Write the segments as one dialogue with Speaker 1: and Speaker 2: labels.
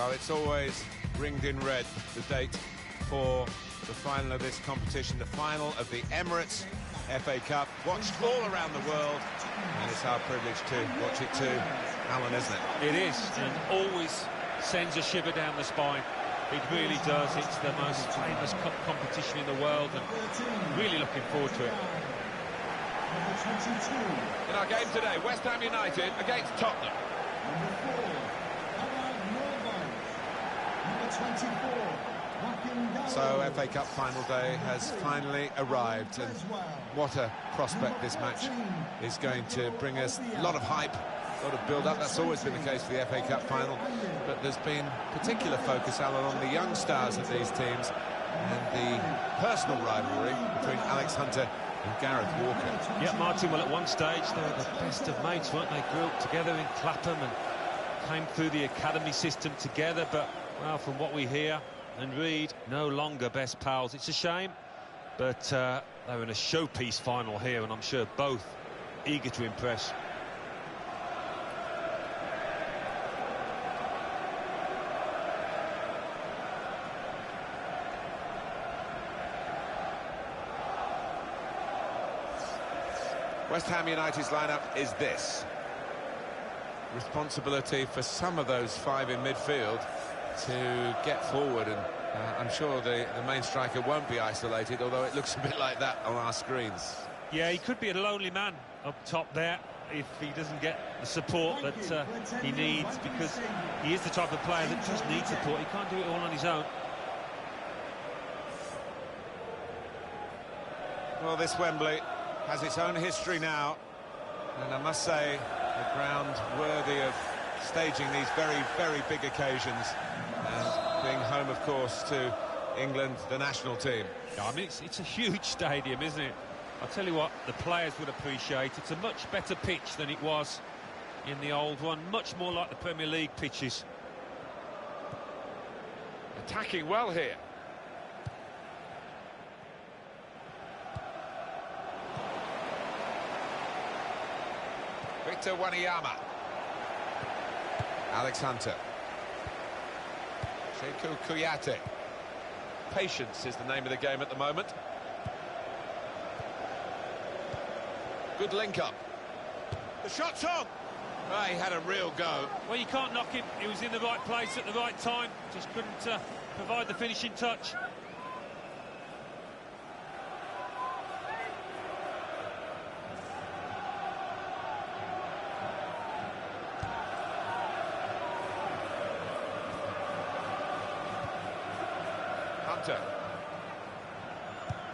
Speaker 1: Well, it's always ringed in red, the date for the final of this competition, the final of the Emirates FA Cup, watched all around the world, and it's our privilege to watch it too, Alan, isn't it?
Speaker 2: It is, and always sends a shiver down the spine. It really does. It's the most famous cup competition in the world, and really looking forward to it.
Speaker 1: In our game today, West Ham United against Tottenham. So FA Cup final day has finally arrived, and what a prospect this match is going to bring us. A lot of hype, a lot of build-up. That's always been the case for the FA Cup final, but there's been particular focus, Alan, on the young stars of these teams and the personal rivalry between Alex Hunter and Gareth Walker.
Speaker 2: Yeah, Martin, well, at one stage they were the best of mates, weren't they? Grew up together in Clapham and came through the academy system together, but, well, from what we hear and read, no longer best pals. It's a shame, but they're in a showpiece final here, and I'm sure both eager to impress.
Speaker 1: West Ham United's lineup is this. Responsibility for some of those five in midfield to get forward, and I'm sure the main striker won't be isolated, although it looks a bit like that on our screens.
Speaker 2: Yeah, he could be a lonely man up top there if he doesn't get the support that he needs, because he is the type of player that does need support. He can't do it all on his own.
Speaker 1: Well, this Wembley has its own history now, and I must say, the ground worthy of staging these very, very big occasions, and being home, of course, to England, the national team.
Speaker 2: I mean, it's a huge stadium, isn't it? I'll tell you what, the players would appreciate. It's a much better pitch than it was in the old one, much more like the Premier League pitches.
Speaker 1: Attacking well here. Victor Wanyama. Alex Hunter. Sheku Kouyaté. Patience is the name of the game at the moment. Good link-up. The shot's on! Oh, he had a real go.
Speaker 2: Well, you can't knock him. He was in the right place at the right time. Just couldn't provide the finishing touch.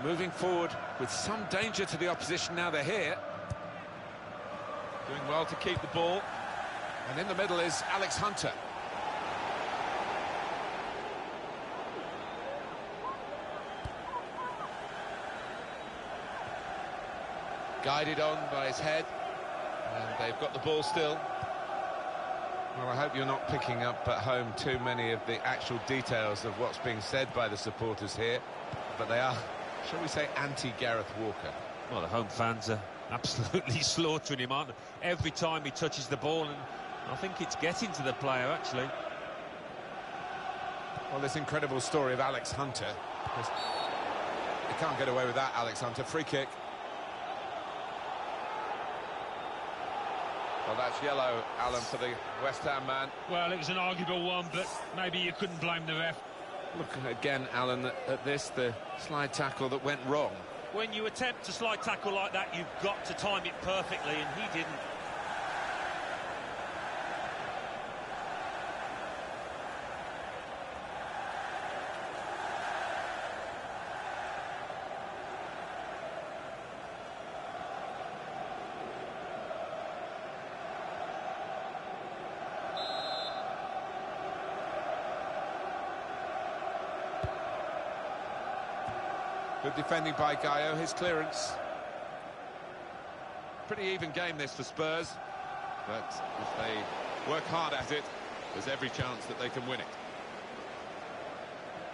Speaker 1: Moving forward with some danger to the opposition now they're here. Doing well to keep the ball. And in the middle is Alex Hunter. Guided on by his head. And they've got the ball still. Well, I hope you're not picking up at home too many of the actual details of what's being said by the supporters here. But they are, shall we say, anti-Gareth Walker.
Speaker 2: Well, the home fans are absolutely slaughtering him, aren't they? Every time he touches the ball, and I think it's getting to the player, actually.
Speaker 1: Well, this incredible story of Alex Hunter. They can't get away with that, Alex Hunter. Free kick. Well, that's yellow, Alan, for the West Ham man.
Speaker 2: Well, it was an arguable one, but maybe you couldn't blame the ref.
Speaker 1: Look again, Alan, at this, the slide tackle that went wrong.
Speaker 2: When you attempt a slide tackle like that, you've got to time it perfectly, and he didn't.
Speaker 1: Good defending by Gaio, his clearance. Pretty even game this for Spurs, but if they work hard at it, there's every chance that they can win it.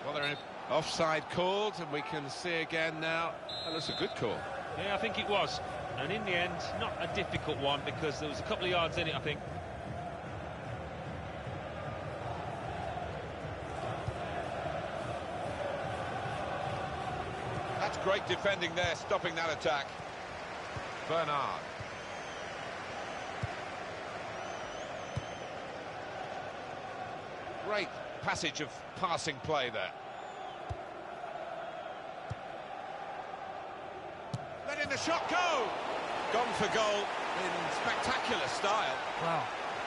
Speaker 1: Well, they're offside called, and we can see again now. That looks a good call.
Speaker 2: Yeah, I think it was. And in the end, not a difficult one, because there was a couple of yards in it, I think.
Speaker 1: That's great defending there, stopping that attack. Bernard. Great passage of passing play there. Letting the shot go! Gone for goal in spectacular style.
Speaker 2: Wow,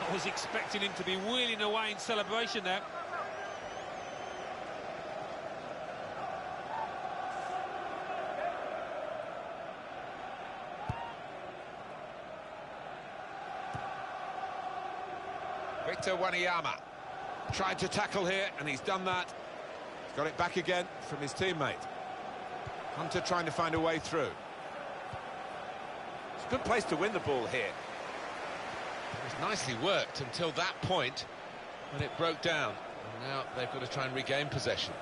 Speaker 2: I was expecting him to be wheeling away in celebration there.
Speaker 1: Victor Wanyama tried to tackle here, and he's done that. He's got it back again from his teammate. Hunter trying to find a way through. It's a good place to win the ball here. It was nicely worked until that point when it broke down. And now they've got to try and regain possession.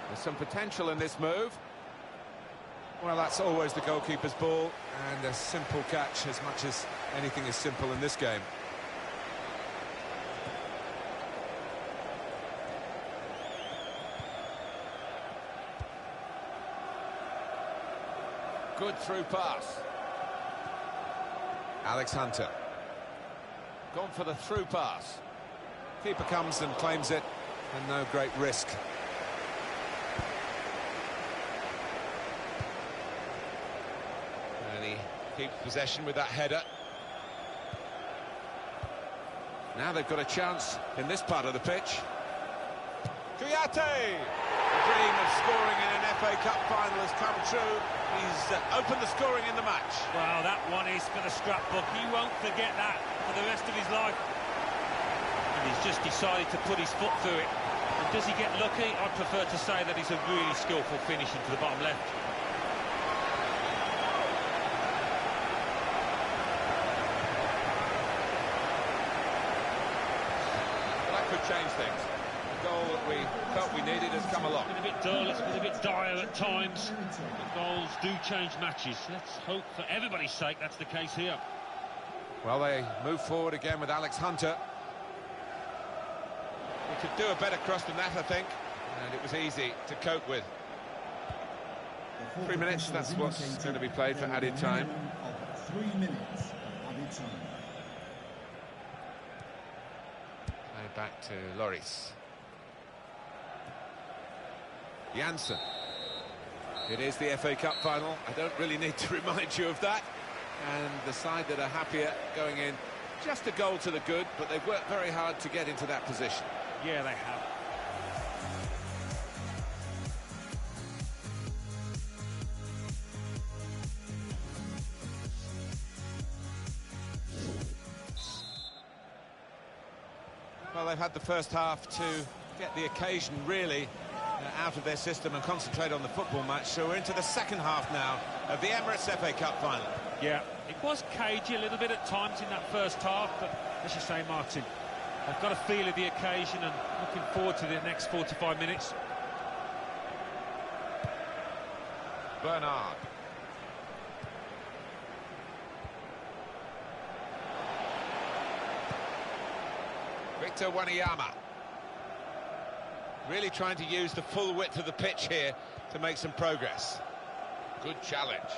Speaker 1: There's some potential in this move. Well, that's always the goalkeeper's ball, and a simple catch as much as anything is simple in this game. Good through pass. Alex Hunter. Gone for the through pass. Keeper comes and claims it, and no great risk. And he keeps possession with that header. Now they've got a chance in this part of the pitch. Kouyaté! The dream of scoring in an FA Cup final has come true. He's opened the scoring in the match.
Speaker 2: Well, that one is for the scrapbook. He won't forget that for the rest of his life. And he's just decided to put his foot through it. And does he get lucky? I'd prefer to say that it's a really skillful finish into the bottom left.
Speaker 1: Well, that could change things. The goal that we felt we needed has come along.
Speaker 2: It's been a bit dull, it's been a bit dire at times. The goals do change matches. Let's hope for everybody's sake that's the case here.
Speaker 1: Well, they move forward again with Alex Hunter. We could do a better cross than that, I think, and it was easy to cope with. 3 minutes, that's what's going to be played for added time.
Speaker 3: 3 minutes of added time.
Speaker 1: Play back to Lloris. Janssen. It is the FA Cup final. I don't really need to remind you of that. And the side that are happier going in just a goal to the good, but they've worked very hard to get into that position.
Speaker 2: Yeah, they have.
Speaker 1: Well, they've had the first half to get the occasion really out of their system and concentrate on the football match. So we're into the second half now of the Emirates FA Cup final.
Speaker 2: Yeah, it was cagey a little bit at times in that first half, but as you say, Martin, they've got a feel of the occasion and looking forward to the next 45 minutes.
Speaker 1: Bernard. Victor Wanyama. Really trying to use the full width of the pitch here to make some progress. Good challenge.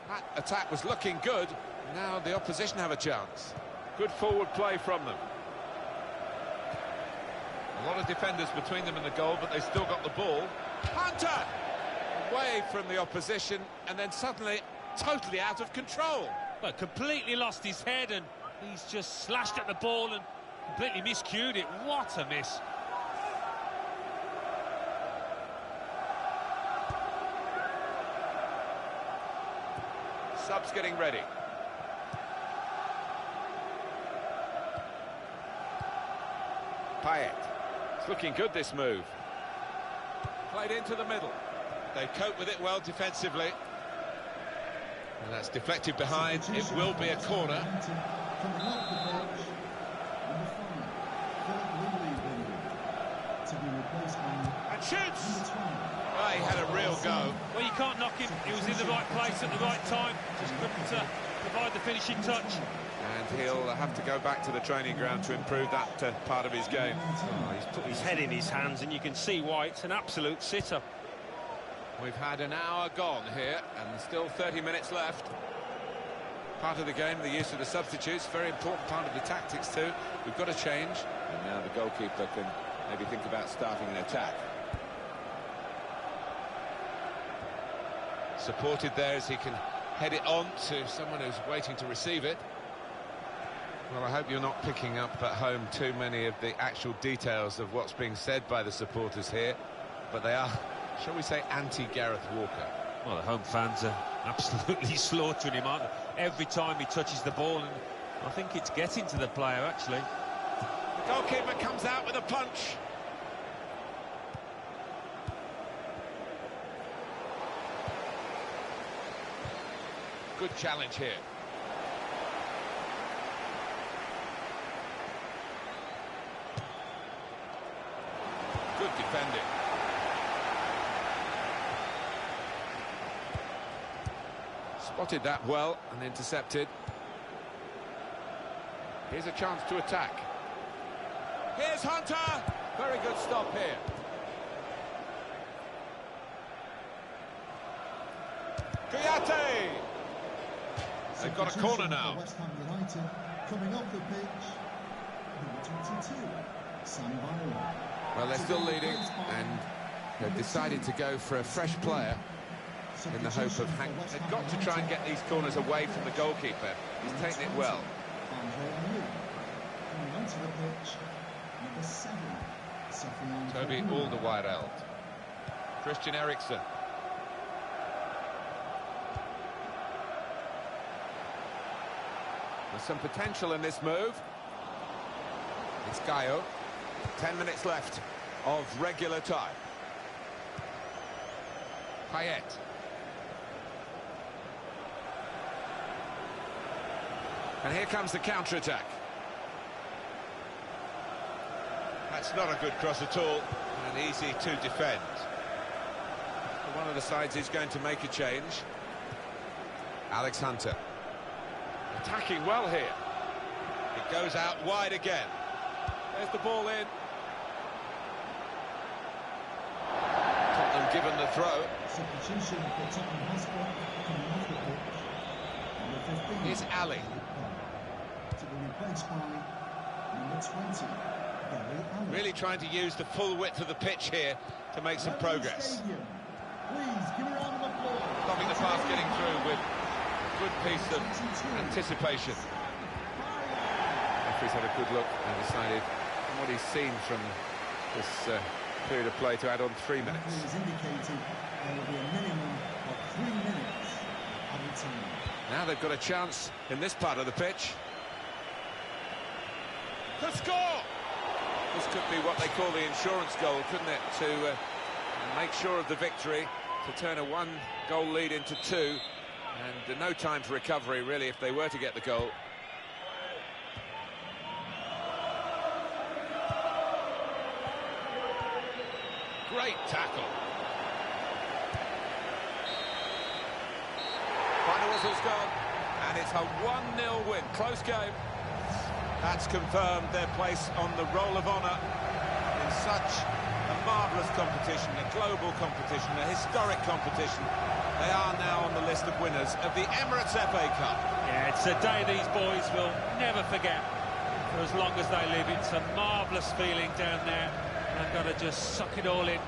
Speaker 1: That attack was looking good. Now the opposition have a chance. Good forward play from them. A lot of defenders between them and the goal, but they still got the ball. Hunter! Away from the opposition, and then suddenly totally out of control.
Speaker 2: Well, completely lost his head, and he's just slashed at the ball and completely miscued it. What a miss.
Speaker 1: Subs getting ready. Payet. It's looking good, this move. Played into the middle. They cope with it well defensively. And that's deflected behind. It will be a corner. And shoots! Oh, he had a real go.
Speaker 2: Well, you can't knock him. He was in the right place at the right time. Just couldn't provide the finishing touch.
Speaker 1: And he'll have to go back to the training ground to improve that part of his game.
Speaker 2: Oh, he's put his head in his hands, and you can see why it's an absolute sitter.
Speaker 1: We've had an hour gone here, and still 30 minutes left. Part of the game, the use of the substitutes, very important part of the tactics too. We've got to change. And now the goalkeeper can maybe think about starting an attack. Supported there as he can head it on to someone who's waiting to receive it. Well, I hope you're not picking up at home too many of the actual details of what's being said by the supporters here, but they are, shall we say, anti-Gareth Walker.
Speaker 2: Well, the home fans are absolutely slaughtering him, aren't they? Every time he touches the ball, and I think it's getting to the player, actually.
Speaker 1: The goalkeeper comes out with a punch. Good challenge here. Good defending. Spotted that well and intercepted. Here's a chance to attack. Here's Hunter! Very good stop here. Kouyaté! They've got a corner now.
Speaker 3: West Ham United coming off the pitch. Number 22, Sam Byron.
Speaker 1: Well, they're still leading, and they've decided to go for a fresh player in the hope of they've got to try and get these corners away from the goalkeeper. He's taken it well.
Speaker 3: Coming onto the pitch, number 7,
Speaker 1: Toby Alderweireld. Christian Eriksen. There's some potential in this move. It's Gaio. 10 minutes left of regular time. Payet. And here comes the counter-attack. That's not a good cross at all, and easy to defend. One of the sides is going to make a change. Alex Hunter. Attacking well here. It goes out wide again. There's the ball in. Tottenham given the throw.
Speaker 3: Substitution for Tottenham Hotspur coming off the pitch. Number 15.
Speaker 1: Here's Ali.
Speaker 3: To be replaced by number 20.
Speaker 1: Really trying to use the full width of the pitch here to make some progress.
Speaker 3: Please give a round of applause.
Speaker 1: Stopping the pass, getting through with a good piece of anticipation. Referee's had a good look and decided, from what he's seen from this period of play, to add on 3 minutes.
Speaker 3: He's indicated there will be a minimum of 3 minutes added time.
Speaker 1: Now they've got a chance in this part of the pitch to score. This could be what they call the insurance goal, couldn't it? To make sure of the victory, to turn a 1-goal lead into 2, and no time for recovery, really, if they were to get the goal. Great tackle. Final whistle's gone, and it's a 1-0 win. Close game. That's confirmed their place on the roll of honour in such a marvellous competition, a global competition, a historic competition. They are now on the list of winners of the Emirates FA Cup.
Speaker 2: Yeah, it's a day these boys will never forget for as long as they live. It's a marvellous feeling down there, and they've got to just suck it all in.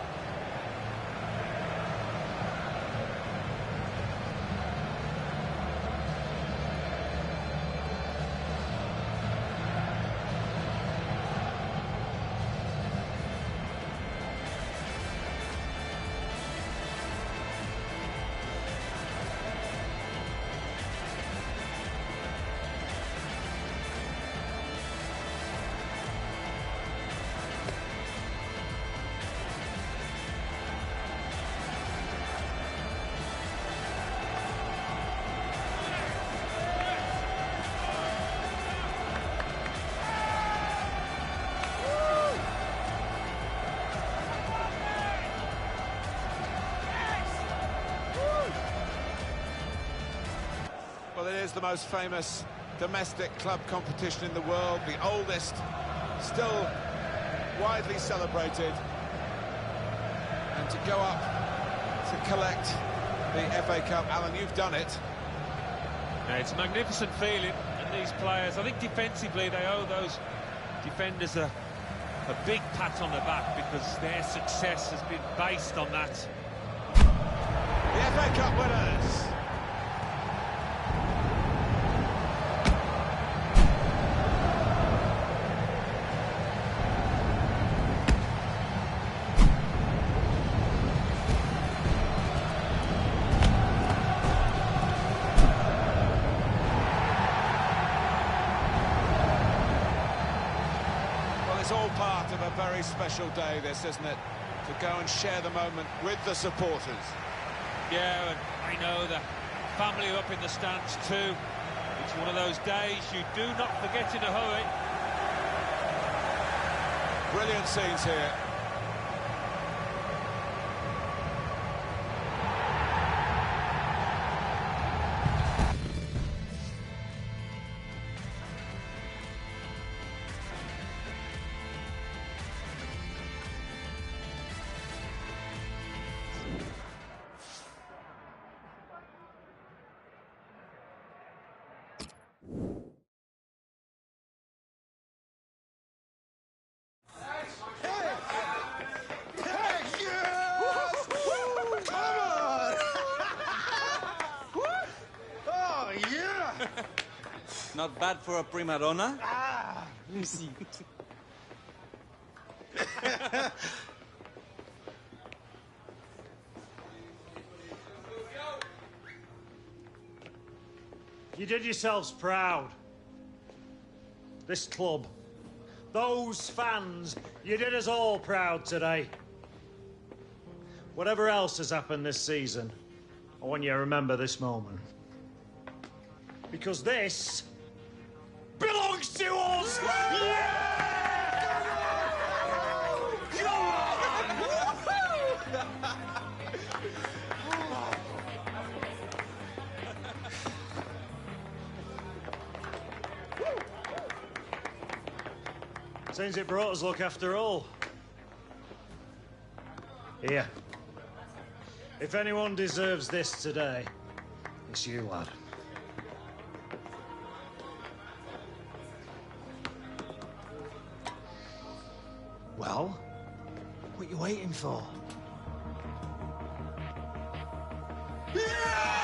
Speaker 1: Well, it is the most famous domestic club competition in the world, the oldest, still widely celebrated. And to go up to collect the FA Cup, Alan, you've done it.
Speaker 2: Yeah, it's a magnificent feeling, and these players, I think defensively they owe those defenders a big pat on the back, because their success has been based on that.
Speaker 1: The FA Cup winners. It's all part of a very special day, this, isn't it? To go and share the moment with the supporters.
Speaker 2: Yeah, and I know the family are up in the stands too. It's one of those days you do not forget in a hurry.
Speaker 1: Brilliant scenes here.
Speaker 4: Not bad for a prima donna.
Speaker 5: Lucy.
Speaker 6: You did yourselves proud. This club, those fans, you did us all proud today. Whatever else has happened this season, I want you to remember this moment. Because this belongs to us! Yeah! Seems it brought us luck after all. Here. If anyone deserves this today, it's you, lad. Well, what are you waiting for? Yeah!